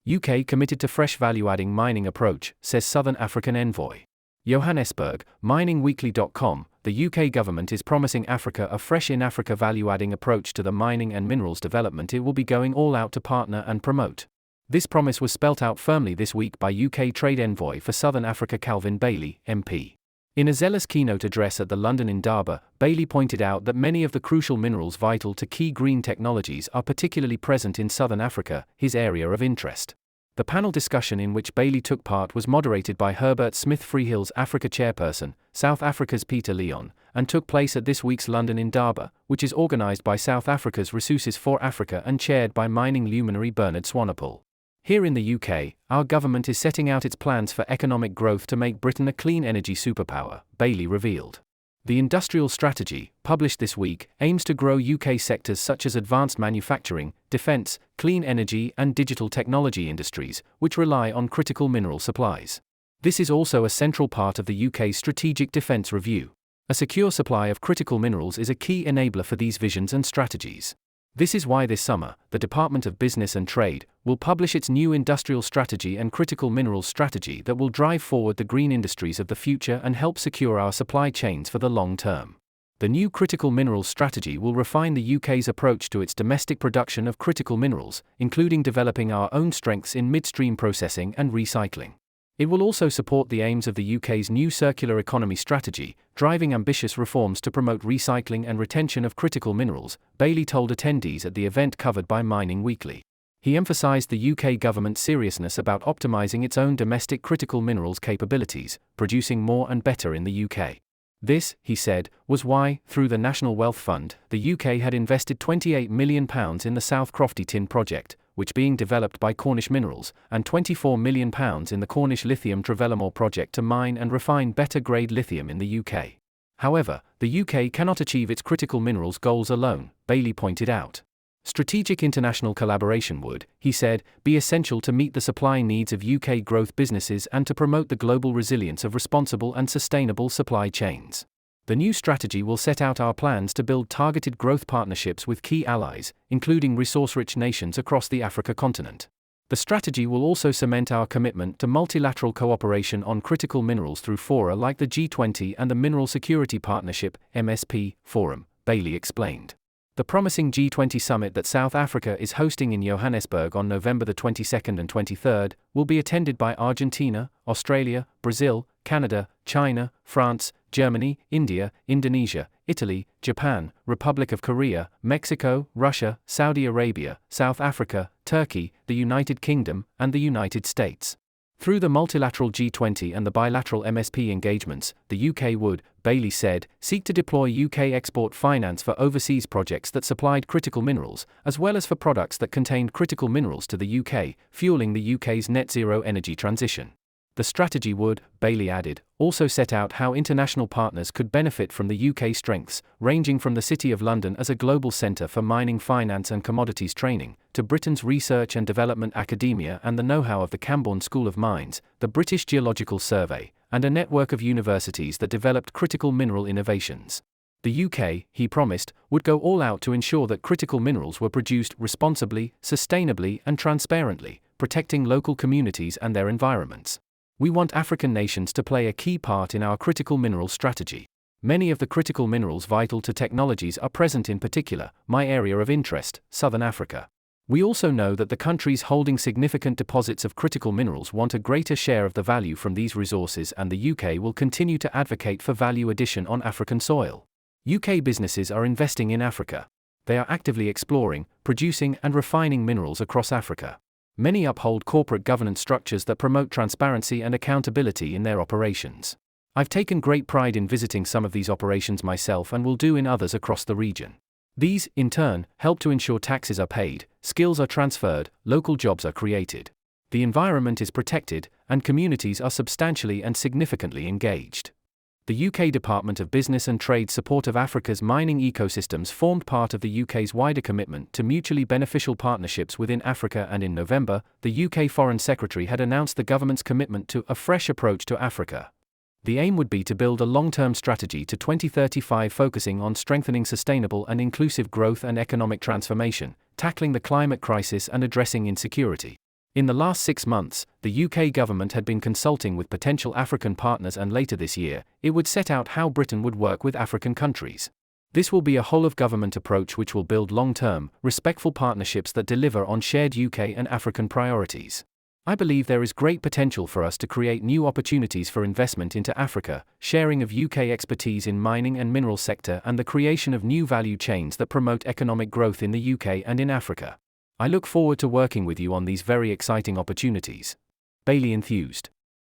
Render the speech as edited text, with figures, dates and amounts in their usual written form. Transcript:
UK committed to fresh value-adding mining approach, says Southern African envoy. Johannesburg, miningweekly.com, the UK government is promising Africa a fresh in-Africa value-adding approach to the mining and minerals development. It will be going all out to partner and promote. This promise was spelt out firmly this week by UK Trade Envoy for Southern Africa Calvin Bailey, MP. In a zealous keynote address at the London Indaba, Bailey pointed out that many of the crucial minerals vital to key green technologies are particularly present in Southern Africa, his area of interest. The panel discussion in which Bailey took part was moderated by Herbert Smith Freehills Africa chairperson, South Africa's Peter Leon, and took place at this week's London Indaba, which is organised by South Africa's Resources for Africa and chaired by mining luminary Bernard Swanepoel. Here in the UK, our government is setting out its plans for economic growth to make Britain a clean energy superpower, Bailey revealed. The industrial strategy, published this week, aims to grow UK sectors such as advanced manufacturing, defence, clean energy and digital technology industries, which rely on critical mineral supplies. This is also a central part of the UK's Strategic Defence Review. A secure supply of critical minerals is a key enabler for these visions and strategies. This is why this summer, the Department of Business and Trade will publish its new industrial strategy and critical minerals strategy that will drive forward the green industries of the future and help secure our supply chains for the long term. The new critical minerals strategy will refine the UK's approach to its domestic production of critical minerals, including developing our own strengths in midstream processing and recycling. It will also support the aims of the UK's new circular economy strategy, driving ambitious reforms to promote recycling and retention of critical minerals, Bailey told attendees at the event covered by Mining Weekly. He emphasised the UK government's seriousness about optimising its own domestic critical minerals capabilities, producing more and better in the UK. This, he said, was why, through the National Wealth Fund, the UK had invested £28 million in the South Crofty Tin project, which being developed by Cornish Minerals, and £24 million in the Cornish Lithium Trevellemore project to mine and refine better-grade lithium in the UK. However, the UK cannot achieve its critical minerals goals alone, Bailey pointed out. Strategic international collaboration would, he said, be essential to meet the supply needs of UK growth businesses and to promote the global resilience of responsible and sustainable supply chains. The new strategy will set out our plans to build targeted growth partnerships with key allies, including resource-rich nations across the Africa continent. The strategy will also cement our commitment to multilateral cooperation on critical minerals through fora like the G20 and the Mineral Security Partnership (MSP) Forum, Bailey explained. The promising G20 summit that South Africa is hosting in Johannesburg on November the 22nd and 23rd will be attended by Argentina, Australia, Brazil, Canada, China, France, Germany, India, Indonesia, Italy, Japan, Republic of Korea, Mexico, Russia, Saudi Arabia, South Africa, Turkey, the United Kingdom, and the United States. Through the multilateral G20 and the bilateral MSP engagements, the UK would, Bailey said, seek to deploy UK export finance for overseas projects that supplied critical minerals, as well as for products that contained critical minerals to the UK, fueling the UK's net zero energy transition. The strategy would, Bailey added, also set out how international partners could benefit from the UK strengths, ranging from the City of London as a global centre for mining finance and commodities training, to Britain's research and development academia and the know-how of the Camborne School of Mines, the British Geological Survey, and a network of universities that developed critical mineral innovations. The UK, he promised, would go all out to ensure that critical minerals were produced responsibly, sustainably and transparently, protecting local communities and their environments. We want African nations to play a key part in our critical mineral strategy. Many of the critical minerals vital to technologies are present in particular, my area of interest, Southern Africa. We also know that the countries holding significant deposits of critical minerals want a greater share of the value from these resources, and the UK will continue to advocate for value addition on African soil. UK businesses are investing in Africa. They are actively exploring, producing and refining minerals across Africa. Many uphold corporate governance structures that promote transparency and accountability in their operations. I've taken great pride in visiting some of these operations myself and will do in others across the region. These, in turn, help to ensure taxes are paid, skills are transferred, local jobs are created. The environment is protected, and communities are substantially and significantly engaged. The UK Department of Business and Trade's support of Africa's mining ecosystems formed part of the UK's wider commitment to mutually beneficial partnerships within Africa, and in November, the UK Foreign Secretary had announced the government's commitment to a fresh approach to Africa. The aim would be to build a long-term strategy to 2035 focusing on strengthening sustainable and inclusive growth and economic transformation, tackling the climate crisis and addressing insecurity. In the last 6 months, the UK government had been consulting with potential African partners, and later this year, it would set out how Britain would work with African countries. This will be a whole-of-government approach which will build long-term, respectful partnerships that deliver on shared UK and African priorities. I believe there is great potential for us to create new opportunities for investment into Africa, sharing of UK expertise in mining and mineral sector, and the creation of new value chains that promote economic growth in the UK and in Africa. I look forward to working with you on these very exciting opportunities. Bailey enthused.